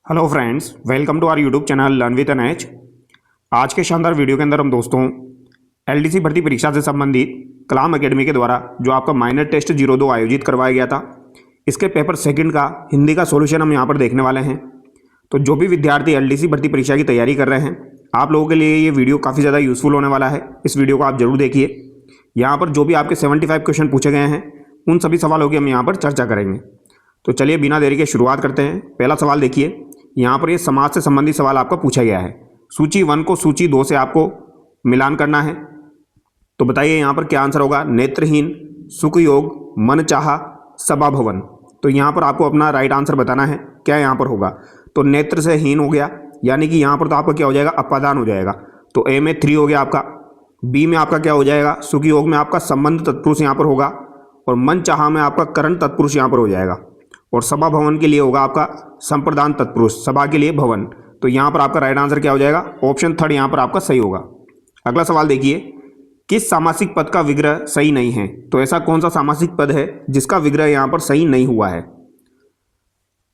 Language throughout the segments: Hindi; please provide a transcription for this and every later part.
Hello friends, welcome to our YouTube channel learn with NH. आज के शानदार वीडियो के अंदर हम दोस्तों एलडीसी भर्ती परीक्षा से संबंधित कलाम एकेडमी के द्वारा जो आपका माइनर टेस्ट 02 आयोजित करवाया गया था, इसके पेपर सेकंड का हिंदी का सॉल्यूशन हम यहाँ पर देखने वाले हैं। तो जो भी विद्यार्थी एलडीसी भर्ती परीक्षा की तैयारी कर रहे हैं, आप लोगों के लिए ये वीडियो काफ़ी ज़्यादा यूज़फुल होने वाला है। इस वीडियो को आप जरूर देखिए। यहाँ पर जो भी आपके 75 क्वेश्चन पूछे गए हैं, उन सभी सवालों की हम यहाँ पर चर्चा करेंगे। तो चलिए बिना देरी के शुरुआत करते हैं। पहला सवाल देखिए, यहाँ पर ये समाज से संबंधित सवाल आपका पूछा गया है। सूची 1 को सूची 2 से आपको मिलान करना है। तो बताइए यहाँ पर क्या आंसर होगा। नेत्रहीन, सुख योग, मन चाहा, सभा भवन। तो यहाँ पर आपको अपना राइट आंसर बताना है, क्या यहाँ पर होगा। तो नेत्र से हीन हो गया, यानी कि यहाँ पर तो आपका क्या हो जाएगा, अपादान हो जाएगा। तो ए में 3 हो गया आपका। बी में आपका क्या हो जाएगा, सुख योग में आपका संबंध तत्पुरुष यहाँ पर होगा, और मन चाहा में आपका करण तत्पुरुष यहाँ पर हो जाएगा, और सभा भवन के लिए होगा आपका संप्रदान तत्पुरुष, सभा के लिए भवन। तो यहाँ पर आपका राइट आंसर क्या हो जाएगा, ऑप्शन 3 यहाँ पर आपका सही होगा। अगला सवाल देखिए, किस सामासिक पद का विग्रह सही नहीं है। तो ऐसा कौन सा सामासिक पद है जिसका विग्रह यहाँ पर सही नहीं हुआ है।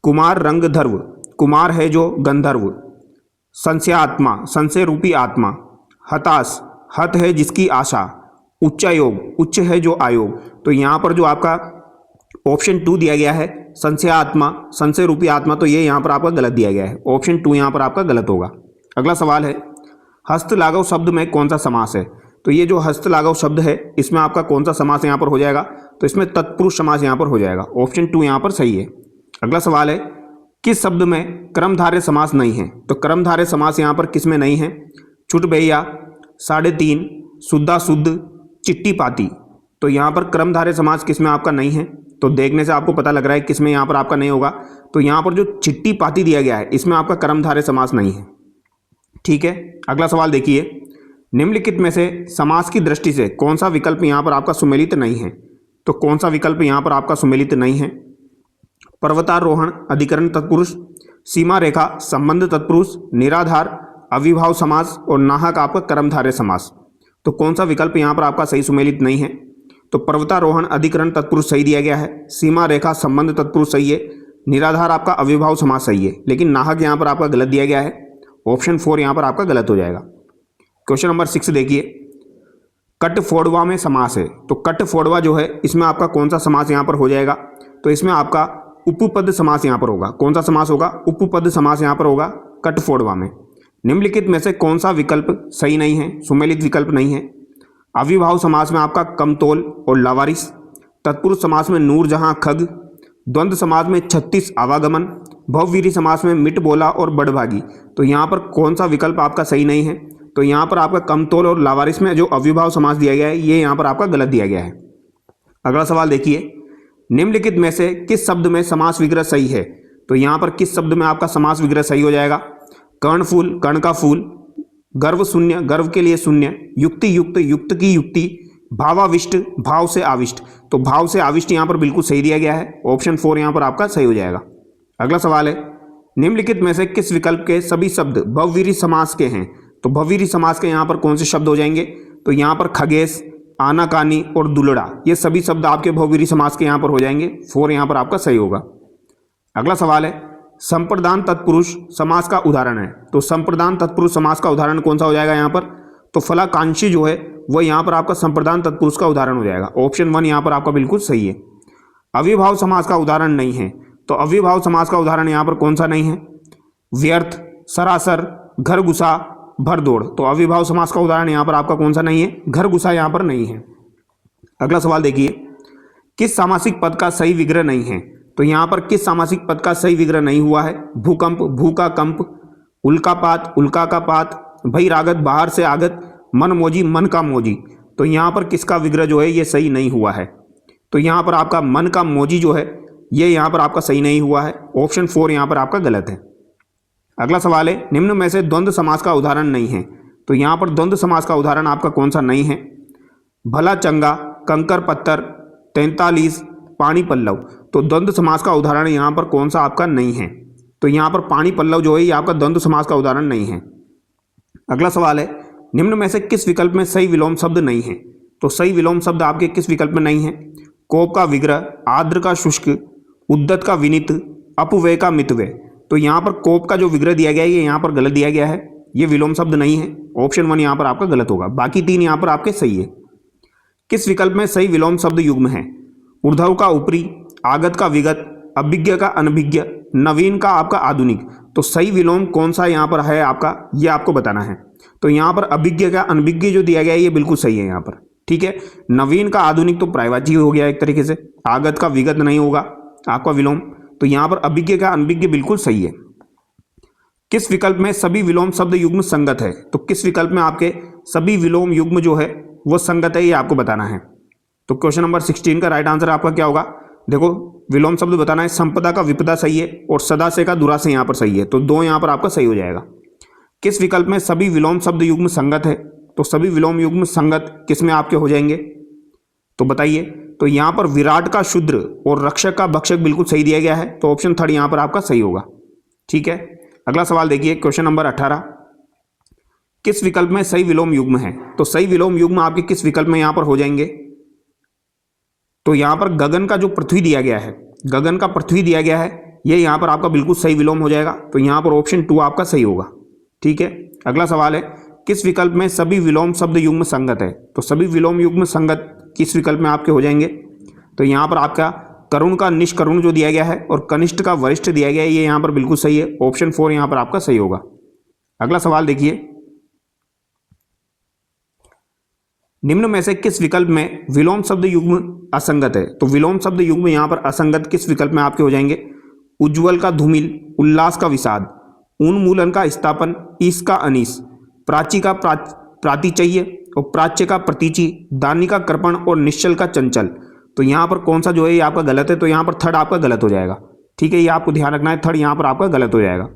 कुमार रंगधर्व, कुमार है जो गंधर्व। संशयात्मा, संशय रूपी आत्मा। हताश, हत है जिसकी आशा। उच्चायोग, उच्च है जो आयोग। तो यहाँ पर जो आपका ऑप्शन 2 दिया गया है, संशय आत्मा, संशय रूपी आत्मा, तो ये यहाँ पर आपका गलत दिया गया है। ऑप्शन 2 यहाँ पर आपका गलत होगा। अगला सवाल है, हस्तलाघव शब्द में कौन सा समास है। तो ये जो हस्तलाघव शब्द है, इसमें आपका कौन सा समास यहाँ पर हो जाएगा। तो इसमें तत्पुरुष समास यहाँ पर हो जाएगा। ऑप्शन 2 यहाँ पर सही है। अगला सवाल है, किस शब्द में कर्मधारय समास नहीं है। तो कर्मधारय समास यहाँ पर किस में नहीं है। छुट भैया, 3.5, शुद्धा शुद्ध, चिट्टी पाती। तो यहाँ पर कर्मधारय समास किस में आपका नहीं है। तो देखने से आपको पता लग रहा है किस में यहाँ पर आपका नहीं होगा। तो यहाँ पर जो चिट्टी पाती दिया गया है, इसमें आपका कर्मधारय समास नहीं है। ठीक है। अगला सवाल देखिए, निम्नलिखित में से समास की दृष्टि से कौन सा विकल्प यहाँ पर आपका सुमेलित नहीं है। तो कौन सा विकल्प यहाँ पर आपका सुमेलित नहीं है। पर्वतारोहण अधिकरण तत्पुरुष, सीमा रेखा संबंध तत्पुरुष, निराधार अविभाव समास, और नाहक आपका कर्मधारय समास। तो कौन सा विकल्प यहाँ पर आपका सही सुमेलित नहीं है। तो पर्वतारोहण अधिकरण तत्पुरुष सही दिया गया है, सीमा रेखा संबंध तत्पुरुष सही है, निराधार आपका अविभाव समास सही है, लेकिन नाहक यहाँ पर आपका गलत दिया गया है। ऑप्शन 4 यहाँ पर आपका गलत हो जाएगा। क्वेश्चन नंबर 6 देखिए, कट फोड़वा में समास है। तो कट फोड़वा जो है, इसमें आपका कौन सा समास यहाँ पर हो जाएगा। तो इसमें आपका उपपद समास यहाँ पर होगा। कौन सा समास होगा, उपपद समास यहाँ पर होगा कट फोड़वा में। निम्नलिखित में से कौन सा विकल्प सही नहीं है, सुमेलित विकल्प नहीं है। अविभाव समास में आपका कमतोल और लावारिस, तत्पुरुष समास में नूरजहां खग, द्वंद्व समास में 36 आवागमन, बहुवीरी समास में मिट बोला और बड़भागी। तो यहाँ पर कौन सा विकल्प आपका सही नहीं है। तो यहाँ पर आपका कमतोल और लावारिस में जो अविभाव समास दिया गया है, ये यहाँ पर आपका गलत दिया गया है। अगला सवाल देखिए, निम्नलिखित में से किस शब्द में समास विग्रह सही है। तो यहाँ पर किस शब्द में आपका समास विग्रह सही हो जाएगा। कर्णफूल, कर्ण का फूल, गर्व शून्य, गर्व के लिए शून्य, युक्ति युक्त, युक्त की युक्ति, भावाविष्ट, भाव से आविष्ट। तो भाव से आविष्ट यहाँ पर बिल्कुल सही दिया गया है। ऑप्शन 4 यहाँ पर आपका सही हो जाएगा। अगला सवाल है, निम्नलिखित में से किस विकल्प के सभी शब्द बहुवीरी समास के हैं। तो बहुवीरी समास के यहाँ पर कौन से शब्द हो जाएंगे। तो यहाँ पर खगेश, आनाकानी और दुलड़ा, ये सभी शब्द आपके बहुवीरी समास के यहाँ पर हो जाएंगे। 4 यहाँ पर आपका सही होगा। अगला सवाल है, संप्रदान तत्पुरुष समास का उदाहरण है। तो संप्रदान तत्पुरुष समास का उदाहरण कौन सा हो जाएगा यहाँ पर। तो फलाकांक्षी जो है वो यहाँ पर आपका संप्रदान तत्पुरुष का उदाहरण हो जाएगा। ऑप्शन 1 यहाँ पर आपका बिल्कुल सही है। अविभाव समास का उदाहरण नहीं है। तो अविभाव समास का उदाहरण यहाँ पर कौन सा नहीं है। व्यर्थ, सरासर, घर घुसा, भर दौड़। तो अविभाव समास का उदाहरण यहाँ पर आपका कौन सा नहीं है, घर घुसा यहाँ पर नहीं है। अगला सवाल देखिए, किस सामासिक पद का सही विग्रह नहीं है। तो यहाँ पर किस सामासिक पद का सही विग्रह नहीं हुआ है। भूकंप, भू का कंप, उल्कापात, उल्का का पात, भैरागत, बाहर से आगत, मन मोजी, मन का मोजी। तो यहाँ पर किसका विग्रह जो है ये सही नहीं हुआ है। तो यहाँ पर आपका मन का मोजी जो है ये यहाँ पर आपका सही नहीं हुआ है। ऑप्शन 4 यहाँ पर आपका गलत है। अगला सवाल है, निम्न में से द्वंद्व समास का उदाहरण नहीं है। तो यहाँ पर द्वंद्व समास का उदाहरण आपका कौन सा नहीं है। भला चंगा, कंकर पत्थर, 43, पानी पल्लव। तो द्वंद्व समास का उदाहरण यहाँ पर कौन सा आपका नहीं है। तो यहाँ पर पानी पल्लव जो है ये आपका द्वंद्व समास का उदाहरण नहीं है। अगला सवाल है, निम्न में से किस विकल्प में सही विलोम शब्द नहीं है। तो सही विलोम शब्द आपके किस विकल्प में नहीं है। कोप का विग्रह, आर्द्र का शुष्क, उद्दत का विनित, अपव्यय का मितव्यय। तो यहाँ पर कोप का जो विग्रह दिया गया है ये यहाँ पर गलत दिया गया है, ये विलोम शब्द नहीं है। ऑप्शन 1 यहाँ पर आपका गलत होगा, बाकी 3 यहाँ पर आपके सही है। किस विकल्प में सही विलोम शब्द युग्म है? ऊर्ध्व का ऊपरी, आगत का विगत, अभिज्ञ का अनभिज्ञ, नवीन का आपका आधुनिक। तो सही विलोम कौन सा यहाँ पर है आपका, ये आपको बताना है। तो यहाँ पर अभिज्ञ का अनभिज्ञ जो दिया गया है ये बिल्कुल सही है यहाँ पर, ठीक है। नवीन का आधुनिक तो पर्यायवाची हो गया एक तरीके से, आगत का विगत नहीं होगा आपका विलोम, तो यहाँ पर अभिज्ञ का अनभिज्ञ बिल्कुल सही है। किस विकल्प में सभी विलोम शब्द युग्म संगत है? तो किस विकल्प में आपके सभी विलोम युग्म जो है वो संगत है, ये आपको बताना है। तो क्वेश्चन नंबर 16 का राइट आंसर आपका क्या होगा? देखो विलोम शब्द बताना है, संपदा का विपदा सही है और सदा से का दुरा से यहाँ पर सही है, तो 2 यहाँ पर आपका सही हो जाएगा। किस विकल्प में सभी विलोम शब्द युग्म संगत है? तो सभी विलोम युग्म संगत किस में आपके हो जाएंगे, तो बताइए। तो यहाँ पर विराट का शूद्र और रक्षक का भक्षक बिल्कुल सही दिया गया है, तो ऑप्शन 3 यहाँ पर आपका सही होगा, ठीक है। अगला सवाल देखिए, क्वेश्चन नंबर 18, किस विकल्प में सही विलोम युग्म है? तो सही विलोम युग्म आपके किस विकल्प में यहाँ पर हो जाएंगे? तो यहाँ पर गगन का जो पृथ्वी दिया गया है, गगन का पृथ्वी दिया गया है, ये यहाँ पर आपका बिल्कुल सही विलोम हो जाएगा, तो यहाँ पर ऑप्शन 2 आपका सही होगा, ठीक है। अगला सवाल है, किस विकल्प में सभी विलोम शब्द युग्म संगत है? तो सभी विलोम युग्म संगत किस विकल्प में आपके हो जाएंगे? तो यहाँ पर आपका करुण का निष्करुण जो दिया गया है और कनिष्ठ का वरिष्ठ दिया गया है, ये यहाँ पर बिल्कुल सही है, ऑप्शन 4 यहाँ पर आपका सही होगा। अगला सवाल देखिए, निम्न में से किस विकल्प में विलोम शब्द युग्म असंगत है? तो विलोम शब्द युग्म यहाँ पर असंगत किस विकल्प में आपके हो जाएंगे? उज्ज्वल का धूमिल, उल्लास का विषाद, उन्मूलन का स्थापन, ईश का अनीस, प्राची का प्रातिचय्य और प्राच्य का प्रतीचि, दानी का कृपण और निश्चल का चंचल। तो यहाँ पर कौन सा जो है ये आपका गलत है, तो यहाँ पर 3rd आपका गलत हो जाएगा, ठीक है, ये आपको ध्यान रखना है, 3rd यहाँ पर आपका गलत हो जाएगा।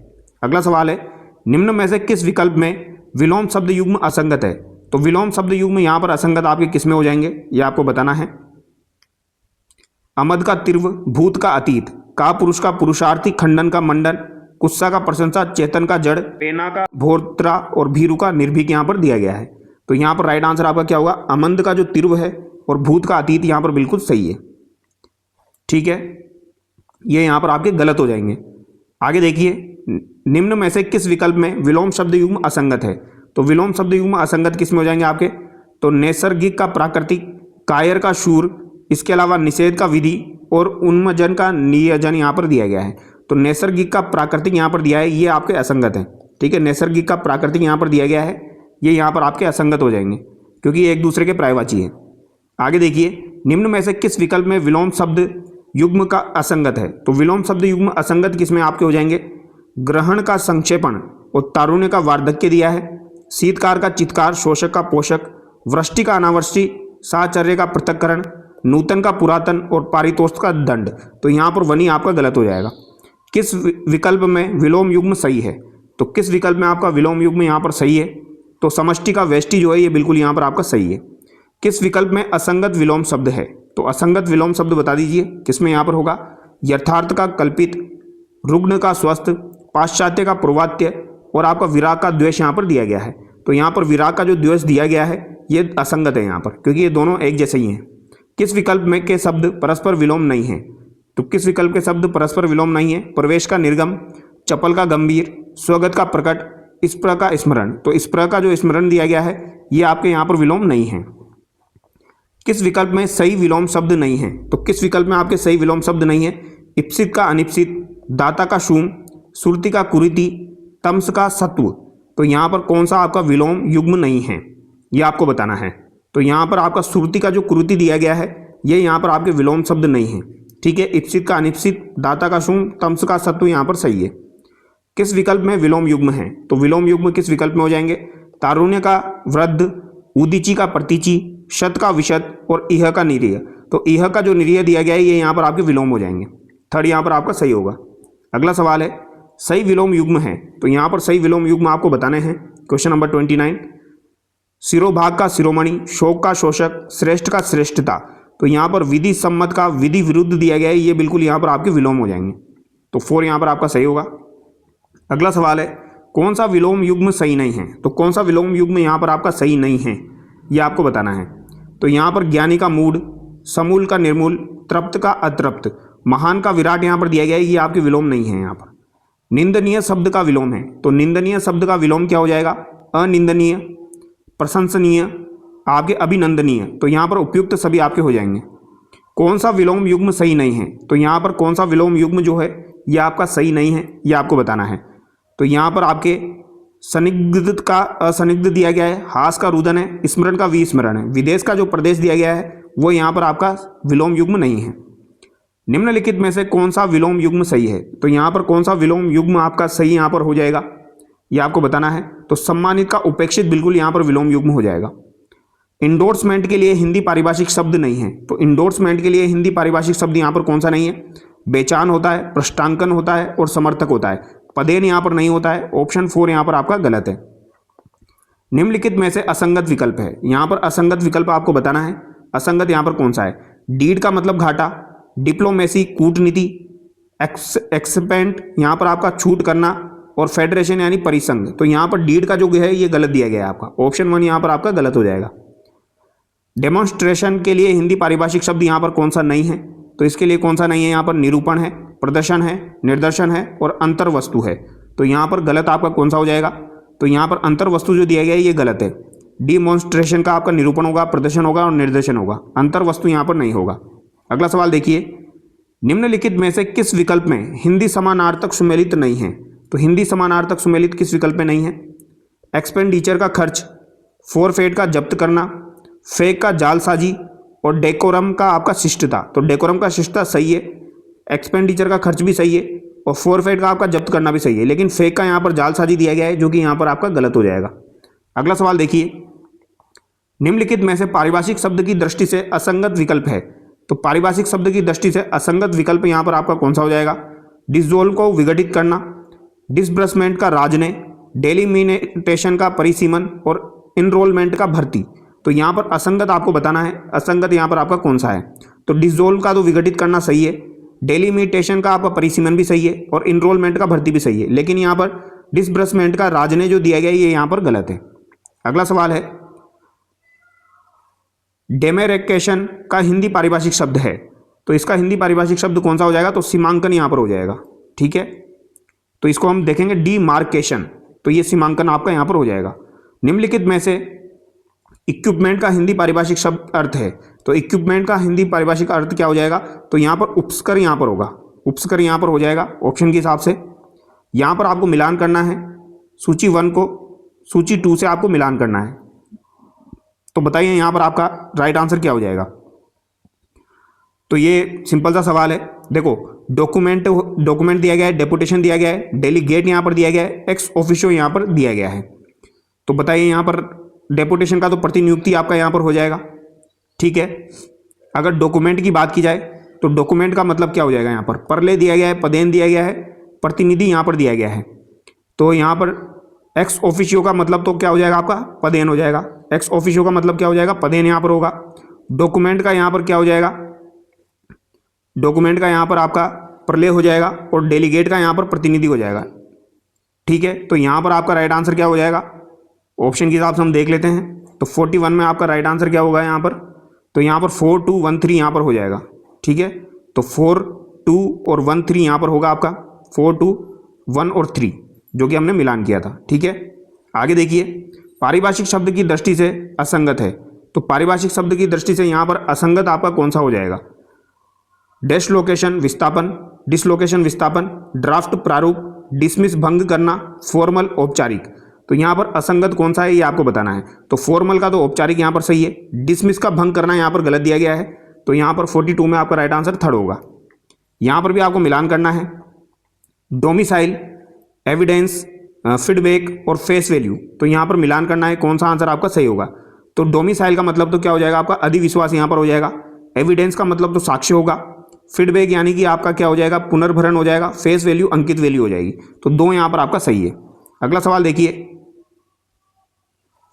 अगला सवाल है, निम्न में से किस विकल्प में विलोम शब्द युग्म असंगत है? तो विलोम शब्द युग्म यहाँ पर असंगत आपके किस में हो जाएंगे, ये आपको बताना है। अमद का तीव्र, भूत का अतीत, का पुरुष का पुरुषार्थी, खंडन का मंडन, कुत्सा का प्रशंसा, चेतन का जड़, पेना का भोत्रा और भीरु का निर्भीक यहाँ पर दिया गया है। तो यहाँ पर राइट आंसर आपका क्या होगा? अमंद का जो तीव्र है और भूत का अतीत यहाँ पर बिल्कुल सही है, ठीक है, ये यहाँ पर आपके गलत हो जाएंगे। आगे देखिए, निम्न में से किस विकल्प में विलोम शब्द युग्म असंगत है? तो विलोम शब्द युग्म असंगत किस में हो जाएंगे आपके? तो नैसर्गिक का प्राकृतिक, कायर का शूर, इसके अलावा निषेध का विधि और उन्मजन का नियजन यहाँ पर दिया गया है। तो नैसर्गिक का प्राकृतिक यहाँ पर दिया है, ये आपके असंगत है, ठीक है। नैसर्गिक का प्राकृतिक यहाँ पर दिया गया है, ये यहाँ पर आपके असंगत हो जाएंगे क्योंकि ये एक दूसरे के पर्यायवाची है। आगे देखिए, निम्न में से किस विकल्प में विलोम शब्द युग्म का असंगत है? तो विलोम शब्द युग्म असंगत किस में आपके हो जाएंगे? ग्रहण का संक्षेपण और तारुण्य का वार्धक्य दिया है, शीतकार का चित्कार, शोषक का पोषक, वृष्टि का अनावृष्टि, साहचर्य का पृथक्करण, नूतन का पुरातन और पारितोष का दंड। तो यहाँ पर वनी आपका गलत हो जाएगा। किस विकल्प में विलोम युग्म सही है? तो किस विकल्प में आपका विलोम युग्म यहाँ पर सही है? तो समष्टि का व्यष्टि जो है ये बिल्कुल यहाँ पर आपका सही है। किस विकल्प में असंगत विलोम शब्द है? तो असंगत विलोम शब्द बता दीजिए किसमें यहाँ पर होगा? यथार्थ का कल्पित, रुग्ण का स्वस्थ, पाश्चात्य का पूर्वात्य और आपका विराग का द्वेष यहाँ पर दिया गया है। तो यहाँ पर विराग का जो द्वेष दिया गया है ये असंगत है यहाँ पर, क्योंकि ये दोनों एक जैसे ही हैं। किस विकल्प में के शब्द परस्पर विलोम नहीं है? तो किस विकल्प के शब्द परस्पर विलोम नहीं है? प्रवेश का निर्गम, चपल का गंभीर, स्वगत का प्रकट, स्प्रह का स्मरण। तो स्प्रह का जो स्मरण दिया गया है ये आपके यहाँ पर विलोम नहीं है। किस विकल्प में सही विलोम शब्द नहीं है? तो किस विकल्प में आपके सही विलोम शब्द नहीं है? इप्सित का अनिप्सित, दाता का शूम, सुरति का कुरीति, तमस का सत्व। तो यहाँ पर कौन सा आपका विलोम युग्म नहीं है ये आपको बताना है। तो यहाँ पर आपका सुरति का जो कुरीति दिया गया है ये यहाँ पर आपके विलोम शब्द नहीं है, ठीक है। इप्सित का अनिप्सित, दाता का शूम, तमस का सत्व यहाँ पर सही है। किस विकल्प में विलोम युग्म है? तो विलोम युग्म किस विकल्प में हो जाएंगे? तारुण्य का वृद्ध, उदीची का प्रतीची, शत का विशद और इह का निरीय। तो इह का जो निरीय दिया गया है ये यहाँ पर आपके विलोम हो जाएंगे। 3rd यहाँ पर आपका सही होगा। अगला सवाल है, सही विलोम युग्म है? तो यहाँ पर सही विलोम युग्म आपको बताने हैं। क्वेश्चन नंबर 29, शिरोभाग का शिरोमणि, शोक का शोषक, श्रेष्ठ का श्रेष्ठता। तो यहाँ पर विधि सम्मत का विधि विरुद्ध दिया गया है, ये बिल्कुल यहाँ पर आपके विलोम हो जाएंगे। तो 4 यहाँ पर आपका सही होगा। अगला सवाल है, कौन सा विलोम युग्म सही नहीं है? तो कौन सा विलोम युग्म यहाँ पर आपका सही नहीं है ये आपको बताना है। तो यहाँ पर ज्ञानी का मूड, समूल का निर्मूल, तृप्त का अतृप्त, महान का विराट यहाँ पर दिया गया है, ये आपके विलोम नहीं है यहाँ पर। निंदनीय शब्द का विलोम है, तो निंदनीय शब्द का विलोम क्या हो जाएगा? अनिंदनीय, प्रशंसनीय, आपके अभिनंदनीय। तो यहाँ पर उपयुक्त सभी आपके हो जाएंगे। कौन सा विलोम युग्म सही नहीं है? तो यहाँ पर कौन सा विलोम युग्म जो है ये आपका सही नहीं है, ये आपको बताना है। तो यहाँ पर आपके संदिग्ध का असंदिग्ध दिया गया है, हास का रुदन है, स्मरण का विस्मरण है, विदेश का जो प्रदेश दिया गया है वो यहाँ पर आपका विलोम युग्म नहीं है। निम्नलिखित में से कौन सा विलोम युग्म सही है? तो यहाँ पर कौन सा विलोम युग्म आपका सही यहाँ पर हो जाएगा, ये आपको बताना है। तो सम्मानित का उपेक्षित बिल्कुल यहाँ पर विलोम युग्म हो जाएगा। इंडोर्समेंट के लिए हिंदी पारिभाषिक शब्द नहीं है, तो इंडोर्समेंट के लिए हिंदी पारिभाषिक शब्द यहाँ पर कौन सा नहीं है? बेचान होता है, पृष्ठांकन होता है और समर्थक होता है। पदेन यहाँ पर नहीं होता है। ऑप्शन 4 यहाँ पर आपका गलत है। निम्नलिखित में से असंगत विकल्प है, यहाँ पर असंगत विकल्प आपको बताना है। असंगत यहाँ पर कौन सा है? डीड का मतलब घाटा, डिप्लोमेसी कूटनीति, एक्सपेंट यहाँ पर आपका छूट करना, और फेडरेशन यानी परिसंघ। तो यहाँ पर डीड का जो है ये गलत दिया गया है आपका। ऑप्शन 1 यहाँ पर आपका गलत हो जाएगा। डेमोन्स्ट्रेशन के लिए हिंदी पारिभाषिक शब्द यहाँ पर कौन सा नहीं है? तो इसके लिए कौन सा नहीं है? यहाँ पर निरूपण है, प्रदर्शन है, निर्दर्शन है और अंतर्वस्तु है। तो यहाँ पर गलत आपका कौन सा हो जाएगा? तो यहाँ पर अंतर्वस्तु जो दिया गया है ये गलत है। डिमॉन्स्ट्रेशन का आपका निरूपण होगा, प्रदर्शन होगा और निर्देशन होगा, अंतर्वस्तु यहाँ पर नहीं होगा। अगला सवाल देखिए, निम्नलिखित में से किस विकल्प में हिंदी समानार्थक सुमेलित नहीं है? तो हिंदी समानार्थक सुमेलित किस विकल्प में नहीं है? एक्सपेंडिचर का खर्च, फोरफेट का जब्त करना, फेक का जालसाजी और डेकोरम का आपका शिष्टता। तो डेकोरम का शिष्टता सही है, एक्सपेंडिचर का खर्च भी सही है और फोरफेट का आपका जब्त करना भी सही है, लेकिन फेक का यहाँ पर जालसाजी दिया गया है जो कि यहाँ पर आपका गलत हो जाएगा। अगला सवाल देखिए, निम्नलिखित में से पारिभाषिक शब्द की दृष्टि से असंगत विकल्प है। तो पारिभाषिक शब्द की दृष्टि से असंगत विकल्प यहाँ पर आपका कौन सा हो जाएगा? डिसोल्व को विघटित करना, डिसबर्समेंट का राजने, डेलिमिटेशन का परिसीमन और इनरोलमेंट का भर्ती। तो यहाँ पर असंगत आपको बताना है, असंगत यहाँ पर आपका कौन सा है? तो डिसोल्व का तो विघटित करना सही है, डेलिमिटेशन का आपका परिसीमन भी सही है और इनरोलमेंट का भर्ती भी सही है, लेकिन यहाँ पर डिसबर्समेंट का राजने जो दिया गया है ये यहाँ पर गलत है। अगला सवाल है, डेमेरेकेशन का हिंदी पारिभाषिक शब्द है, तो इसका हिंदी पारिभाषिक शब्द कौन सा हो जाएगा? तो सीमांकन यहाँ पर हो जाएगा। ठीक है, तो इसको हम देखेंगे डीमार्केशन, तो ये सीमांकन आपका यहाँ पर हो जाएगा। निम्नलिखित में से इक्विपमेंट का हिंदी पारिभाषिक शब्द अर्थ है, तो इक्विपमेंट का हिंदी पारिभाषिक अर्थ क्या हो जाएगा? तो यहाँ पर उपस्कर यहाँ पर होगा, उपस्कर यहाँ पर हो जाएगा ऑप्शन के हिसाब से। यहाँ पर आपको मिलान करना है, सूची 1 को सूची 2 से आपको मिलान करना है। तो बताइए यहाँ पर आपका राइट आंसर क्या हो जाएगा? तो ये सिंपल सा सवाल है। देखो, डॉक्यूमेंट दिया गया है, डेपुटेशन दिया गया है, डेलीगेट यहाँ पर दिया गया है, एक्स ऑफिशियो यहाँ पर दिया गया है। तो बताइए यहाँ पर डेपुटेशन का तो प्रतिनियुक्ति आपका यहाँ पर हो जाएगा। ठीक है, अगर डॉक्यूमेंट की बात की जाए तो डॉक्यूमेंट का मतलब क्या हो जाएगा? यहाँ पर परले दिया गया है, पदेन दिया गया है, प्रतिनिधि यहाँ पर दिया गया है। तो यहाँ पर एक्स ऑफिशियो का मतलब तो क्या हो जाएगा आपका? पदेन हो जाएगा। एक्स ऑफिशियो का मतलब क्या हो जाएगा? पदेन यहाँ पर होगा। डॉक्यूमेंट का यहाँ पर क्या हो जाएगा? डॉक्यूमेंट का यहाँ पर आपका परले हो जाएगा और डेलीगेट का यहाँ पर प्रतिनिधि हो जाएगा। ठीक है, तो यहाँ पर आपका राइट आंसर क्या हो जाएगा? ऑप्शन के हिसाब से हम देख लेते हैं। तो 41 में आपका राइट आंसर क्या होगा यहाँ पर? तो यहाँ पर 4, 2, 1, 3 यहाँ पर हो जाएगा। ठीक है, तो 4, 2 और 1, 3 यहाँ पर होगा आपका 4, 2, 1 और 3 जो कि हमने मिलान किया था। ठीक है, आगे देखिए, पारिभाषिक शब्द की दृष्टि से असंगत है। तो पारिभाषिक शब्द की दृष्टि से यहाँ पर असंगत आपका कौन सा हो जाएगा? डिसलोकेशन विस्थापन, डिसलोकेशन विस्थापन, ड्राफ्ट प्रारूप, डिसमिस भंग करना, फॉर्मल औपचारिक। तो यहाँ पर असंगत कौन सा है ये आपको बताना है। तो फॉर्मल का तो औपचारिक यहाँ पर सही है, डिसमिस का भंग करना यहाँ पर गलत दिया गया है। तो यहाँ पर 42 में आपका राइट आंसर 3rd होगा। यहाँ पर भी आपको मिलान करना है, डोमिसाइल, एविडेंस, फीडबैक और फेस वैल्यू। तो यहाँ पर मिलान करना है कौन सा आंसर आपका सही होगा। तो डोमिसाइल का मतलब तो क्या हो जाएगा आपका? अधिविश्वास यहाँ पर हो जाएगा। एविडेंस का मतलब तो साक्ष्य होगा। फीडबैक यानी कि आपका क्या हो जाएगा? पुनर्भरण हो जाएगा। फेस वैल्यू अंकित वैल्यू हो जाएगी। तो 2 यहाँ पर आपका सही है। अगला सवाल देखिए,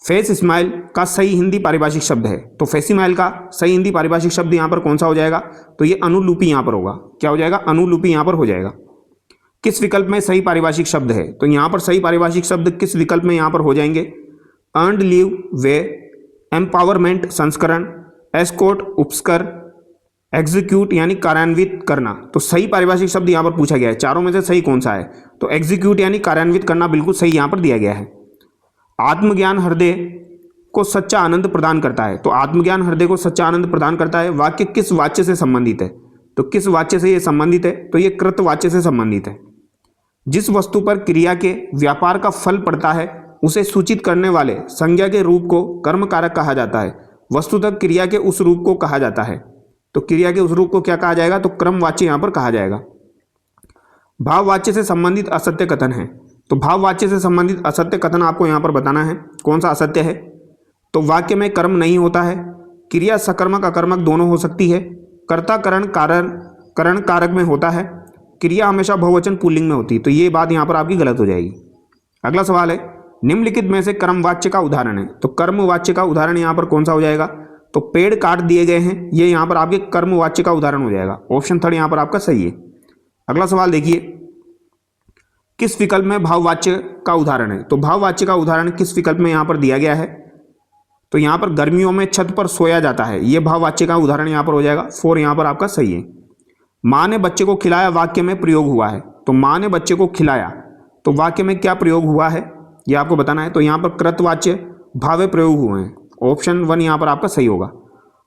फेस स्माइल का सही हिंदी पारिभाषिक शब्द है। तो फेसिमाइल का सही हिंदी पारिभाषिक शब्द यहाँ पर कौन सा हो जाएगा? तो ये अनुलूपी यहाँ पर होगा। क्या हो जाएगा? अनुलूपी यहाँ पर हो जाएगा। किस विकल्प में सही पारिभाषिक शब्द है? तो यहाँ पर सही पारिभाषिक शब्द किस विकल्प में यहाँ पर हो जाएंगे? अर्नड लीव वे, एम्पावरमेंट संस्करण, एस्कॉर्ट उपस्कर, एग्जीक्यूट यानी कार्यान्वित करना, तो सही पारिभाषिक शब्द यहाँ पर पूछा गया है, चारों में से सही कौन सा है? तो एग्जीक्यूट यानी कार्यान्वित करना बिल्कुल सही यहाँ पर दिया गया है। आत्मज्ञान हृदय को सच्चा आनंद प्रदान करता है, तो आत्मज्ञान हृदय को सच्चा आनंद प्रदान करता है, वाक्य किस वाच्य से संबंधित है? तो किस वाच्य से ये संबंधित है? तो ये कृत वाच्य से संबंधित है। जिस वस्तु पर क्रिया के व्यापार का फल पड़ता है उसे सूचित करने वाले संज्ञा के रूप को कर्म कारक कहा जाता है। वस्तुतः क्रिया के उस रूप को कहा जाता है, तो क्रिया के उस रूप को क्या कहा जाएगा? तो क्रमवाच्य यहां पर कहा जाएगा। भाववाच्य से संबंधित असत्य कथन है, तो भाववाच्य से संबंधित असत्य कथन आपको यहां पर बताना है। कौन सा असत्य है? तो वाक्य में कर्म नहीं होता है, क्रिया सकर्मक अकर्मक दोनों हो सकती है, कर्ता करण करण कारक में होता है, क्रिया हमेशा बहुवचन पुल्लिंग में होती है, तो ये बात यहाँ पर आपकी गलत हो जाएगी। अगला सवाल है, निम्नलिखित में से कर्मवाच्य का उदाहरण है, तो कर्मवाच्य का उदाहरण यहाँ पर कौन सा हो जाएगा? तो पेड़ काट दिए गए हैं, ये यहाँ पर आपके कर्मवाच्य का उदाहरण हो जाएगा। ऑप्शन थर्ड यहाँ पर आपका सही है। अगला सवाल देखिए, किस विकल्प में भाववाच्य का उदाहरण है? तो भाववाच्य का उदाहरण किस विकल्प में यहाँ पर दिया गया है? तो यहाँ पर गर्मियों में छत पर सोया जाता है, ये भाववाच्य का उदाहरण यहाँ पर हो जाएगा। 4 यहाँ पर आपका सही है। माँ ने बच्चे को खिलाया वाक्य में प्रयोग हुआ है, तो माँ ने बच्चे को खिलाया, तो वाक्य में क्या प्रयोग हुआ है ये आपको बताना है। तो यहाँ पर कृतवाच्य भावे प्रयोग हुए हैं। ऑप्शन 1 यहाँ पर आपका सही होगा।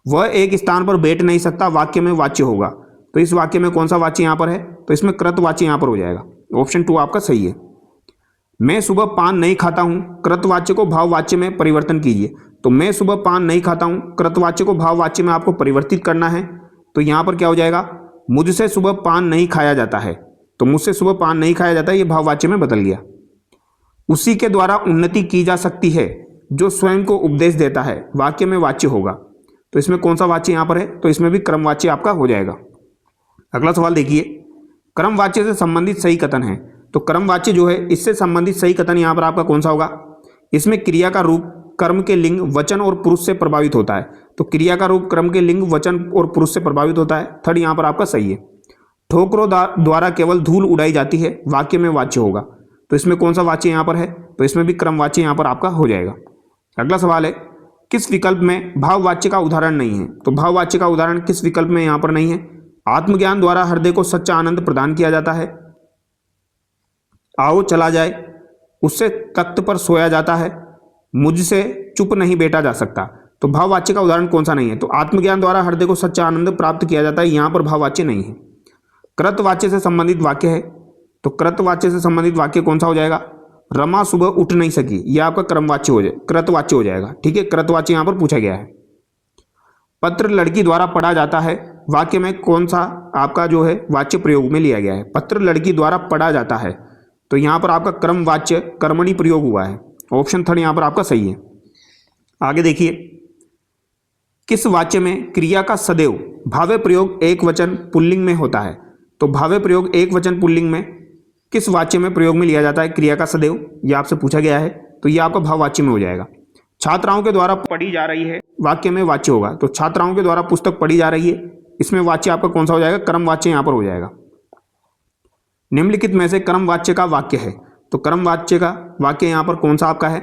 वह एक स्थान पर बैठ नहीं सकता, वाक्य में वाच्य होगा, तो इस वाक्य में कौन सा वाच्य यहाँ पर है? तो इसमें कृतवाच्य यहाँ पर हो जाएगा। ऑप्शन 2 आपका सही है। मैं सुबह पान नहीं खाता हूँ, कृतवाच्य को भाववाच्य में परिवर्तन कीजिए, तो मैं सुबह पान नहीं खाता हूँ, कृतवाच्य को भाववाच्य में आपको परिवर्तित करना है, तो यहाँ पर क्या हो जाएगा? मुझसे सुबह पान नहीं खाया जाता है, तो मुझसे सुबह पान नहीं खाया जाता है, ये भाववाच्य में बदल गया। उसी के द्वारा उन्नति की जा सकती है जो स्वयं को उपदेश देता है, वाक्य में वाच्य होगा, तो इसमें कौन सा वाच्य यहाँ पर है? तो इसमें भी क्रमवाच्य आपका हो जाएगा। अगला सवाल देखिए, क्रमवाच्य से संबंधित सही कथन है, तो क्रमवाच्य जो है इससे संबंधित सही कथन यहाँ पर आपका कौन सा होगा? इसमें क्रिया का रूप कर्म के लिंग वचन और पुरुष से प्रभावित होता है, तो क्रिया का रूप कर्म के लिंग वचन और पुरुष से प्रभावित होता है। 3rd यहाँ पर आपका सही है। ठोकरों द्वारा केवल धूल उड़ाई जाती है, वाक्य में वाच्य होगा, तो इसमें कौन सा वाच्य यहाँ पर है? तो इसमें भी क्रमवाच्य यहाँ पर आपका हो जाएगा। अगला सवाल है, किस विकल्प में भाववाच्य का उदाहरण नहीं है? तो भाववाच्य का उदाहरण किस विकल्प में यहाँ पर नहीं है? आत्मज्ञान द्वारा हृदय को सच्चा आनंद प्रदान किया जाता है, आओ चला जाए, उससे तख्त पर सोया जाता है, मुझसे चुप नहीं बैठा जा सकता, तो भाववाच्य का उदाहरण कौन सा नहीं है? तो आत्मज्ञान द्वारा हृदय को सच्चा आनंद प्राप्त किया जाता है, यहाँ पर भाववाच्य नहीं है। कृतवाच्य से संबंधित वाक्य है, तो कृतवाच्य से संबंधित वाक्य कौन सा हो जाएगा? रमा सुबह उठ नहीं सकी, यह आपका क्रमवाच्य हो जाए कृतवाच्य हो जाएगा। ठीक है, कृतवाच्य यहाँ पर पूछा गया है। पत्र लड़की द्वारा पढ़ा जाता है, वाक्य में कौन सा आपका जो है वाच्य प्रयोग में लिया गया है? पत्र लड़की द्वारा पढ़ा जाता है, तो यहाँ पर आपका क्रमवाच्य कर्मणि प्रयोग हुआ है। ऑप्शन 3rd यहाँ पर आपका सही है। आगे देखिए, किस वाच्य में क्रिया का सदैव भावे प्रयोग एक वचन पुल्लिंग में होता है? तो भावे प्रयोग एक वचन पुल्लिंग में किस वाच्य में प्रयोग में लिया जाता है क्रिया का सदैव? यह आपसे पूछा गया है, तो यह आपका भाववाच्य में हो जाएगा। छात्राओं के द्वारा पढ़ी जा रही है, वाक्य में वाच्य होगा, तो छात्राओं के द्वारा पुस्तक पढ़ी जा रही है, इसमें वाच्य आपका कौन सा हो जाएगा? क्रमवाच्य यहाँ पर हो जाएगा। निम्नलिखित में से क्रमवाच्य का वाक्य है, तो क्रमवाच्य का वाक्य यहाँ पर कौन सा आपका है?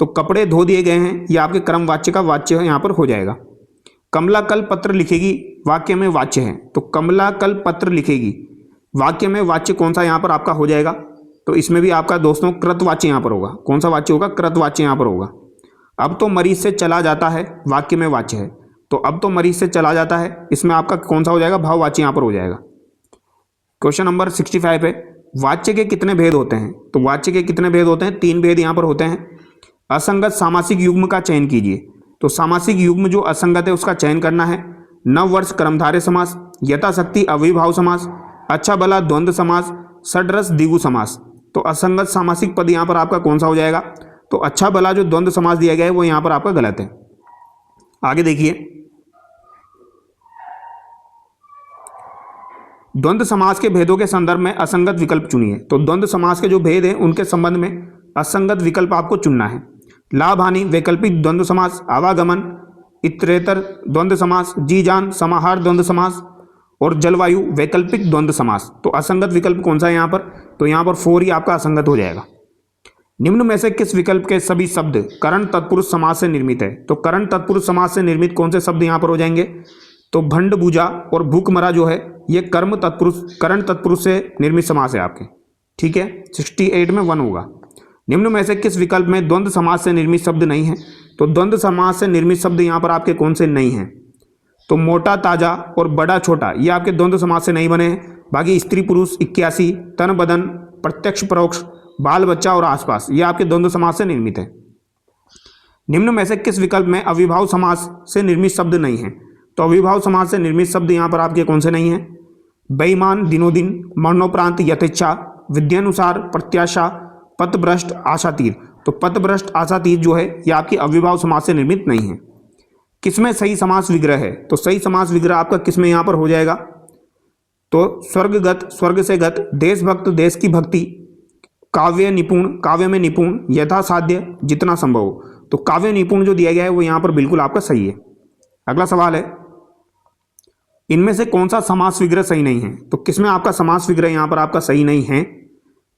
तो कपड़े धो दिए गए हैं, यह आपके क्रमवाच्य का वाच्य यहाँ पर हो जाएगा। कमला कल पत्र लिखेगी, वाक्य में वाच्य है, तो कमला कल पत्र लिखेगी, वाक्य में वाच्य कौन सा यहाँ पर आपका हो जाएगा? तो इसमें भी आपका दोस्तों कृतवाच्य यहाँ पर होगा। कौन सा वाच्य होगा? कृतवाच्य यहाँ पर होगा। अब तो मरीज से चला जाता है, वाक्य में वाच्य है, तो अब तो मरीज से चला जाता है, इसमें आपका कौन सा हो जाएगा? भाववाच्य यहाँ पर हो जाएगा। क्वेश्चन नंबर 65 है, वाच्य के कितने भेद होते हैं? तो वाच्य के कितने भेद होते हैं? 3 भेद यहाँ पर होते हैं। असंगत सामासिक युग्म का चयन कीजिए, तो सामासिक युग्म जो असंगत है उसका चयन करना है। नववर्ष कर्मधारय समास, यथाशक्ति अविभाव समास, अच्छा भला द्वंद्व समास, षड्रस द्विगु समास, तो असंगत सामासिक पद यहाँ पर आपका कौन सा हो जाएगा? तो अच्छा भला जो द्वंद्व समास दिया गया है वो यहाँ पर आपका गलत है। आगे देखिए, द्वंद्व समास के भेदों के संदर्भ में असंगत विकल्प चुनिए, तो द्वंद्व समास के जो भेद हैं उनके संबंध में असंगत विकल्प आपको चुनना है। लाभ हानि वैकल्पिक द्वंद्व समास, आवागमन इतरेतर द्वंद्व समास, जी जान समाहार द्वंद्व समास और जलवायु वैकल्पिक द्वंद्व समास, तो असंगत विकल्प कौन सा है यहाँ पर? तो यहाँ पर 4 ही आपका असंगत हो जाएगा। निम्न में से किस विकल्प के सभी शब्द करण तत्पुरुष समास से निर्मित है? तो करण तत्पुरुष समास से निर्मित कौन से शब्द यहाँ पर हो जाएंगे? तो भंड भुजा और भूखमरा जो है ये कर्म तत्पुरुष करण तत्पुरुष से निर्मित समास है आपके। ठीक है, 68 में 1 होगा। निम्न में से किस विकल्प में द्वंद्व समास से निर्मित शब्द नहीं है? तो द्वंद्व समास से निर्मित शब्द यहाँ पर आपके कौन से नहीं हैं? तो मोटा ताजा और बड़ा छोटा ये आपके द्वंद्व समास से नहीं बने हैं। बाकी स्त्री पुरुष 81, तन बदन, प्रत्यक्ष परोक्ष, बाल बच्चा और आसपास ये आपके द्वंद्व समास से निर्मित है। निम्न में से किस विकल्प में अविभाव समास से निर्मित शब्द नहीं है? तो अविभाव समास से निर्मित शब्द यहाँ पर आपके कौन से नहीं है? बेईमान, दिनोदिन, मरणोपरांत, यथेच्छा, विद्यानुसार, प्रत्याशा, पथभ्रष्ट, आशातीत। तो पथभ्रष्ट, आशातीत जो है ये आपकी अविभाव समास से निर्मित नहीं है। किसमें सही समास विग्रह है? तो सही समास विग्रह आपका किसमें यहाँ पर हो जाएगा? तो स्वर्गगत, स्वर्ग से गत, देशभक्त, देश की भक्ति, काव्य निपुण, काव्य में निपुण, यथासाध्य, जितना संभव हो। तो काव्य निपुण जो दिया गया है वो यहाँ पर बिल्कुल आपका सही है। अगला सवाल है, इनमें से कौन सा समास विग्रह सही नहीं है? तो किसमें आपका समास विग्रह यहाँ पर आपका सही नहीं है?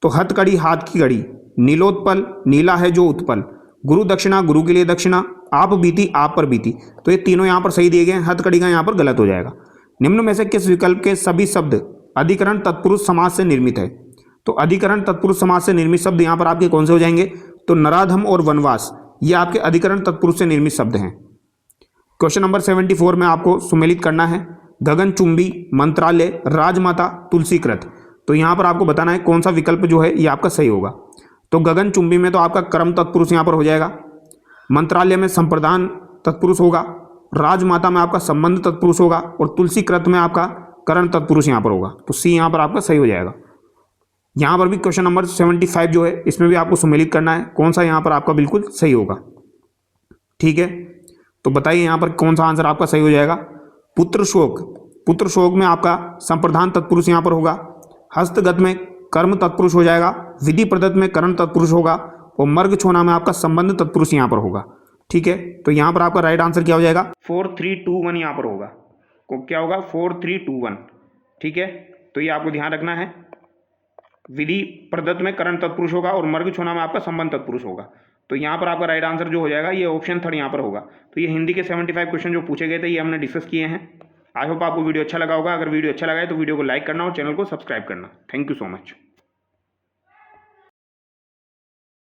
तो हथकड़ी, हाथ की घड़ी, नीलोत्पल, नीला है जो उत्पल, गुरु दक्षिणा, गुरु के लिए दक्षिणा, आप बीती, आप पर बीती। तो ये तीनों यहाँ पर सही दिए गए हैं, हथकड़ी का यहाँ पर गलत हो जाएगा। निम्न में से किस विकल्प के सभी शब्द अधिकरण तत्पुरुष समास से निर्मित है? तो अधिकरण तत्पुरुष समास से निर्मित शब्द यहाँ पर आपके कौन से हो जाएंगे? तो नराधम और वनवास ये आपके अधिकरण तत्पुरुष से निर्मित शब्द हैं। क्वेश्चन नंबर 74 में आपको सुमेलित करना है, गगनचुंबी, मंत्रालय, राजमाता, तुलसीकृत। तो यहाँ पर आपको बताना है कौन सा विकल्प जो है ये आपका सही होगा। तो गगनचुंबी में तो आपका कर्म तत्पुरुष यहाँ पर हो जाएगा, मंत्रालय में संप्रदान तत्पुरुष होगा, राजमाता में आपका संबंध तत्पुरुष होगा और तुलसीकृत में आपका करण तत्पुरुष यहाँ पर होगा। तो सी यहाँ पर आपका सही हो जाएगा। यहाँ पर भी क्वेश्चन नंबर 75 जो है इसमें भी आपको सुमेलित करना है कौन सा यहाँ पर आपका बिल्कुल सही होगा। ठीक है, तो बताइए यहाँ पर कौन सा आंसर आपका सही हो जाएगा। पुत्र शोक, पुत्र शोक में आपका संप्रधान तत्पुरुष यहाँ पर होगा, हस्तगत में कर्म तत्पुरुष हो जाएगा, विधि प्रदत्त में करण तत्पुरुष होगा और मर्ग छोना में आपका संबंध तत्पुरुष यहाँ पर होगा। ठीक है, तो यहाँ पर आपका राइट आंसर क्या हो जाएगा? 4 3 2 1 यहाँ पर होगा। को क्या होगा? 4 3 2 1। ठीक है, तो ये आपको ध्यान रखना है। विधि प्रदत्त में करण तत्पुरुष होगा और मर्ग छोना में आपका संबंध तत्पुरुष होगा। तो यहाँ पर आपका राइट आंसर जो हो जाएगा ये ऑप्शन 3 यहाँ पर होगा। तो ये हिंदी के 75 क्वेश्चन जो पूछे गए थे ये हमने डिस्कस किए हैं। आई होप आपको वीडियो अच्छा लगा होगा। अगर वीडियो अच्छा लगा है तो वीडियो को लाइक करना और चैनल को सब्सक्राइब करना। Thank you so much.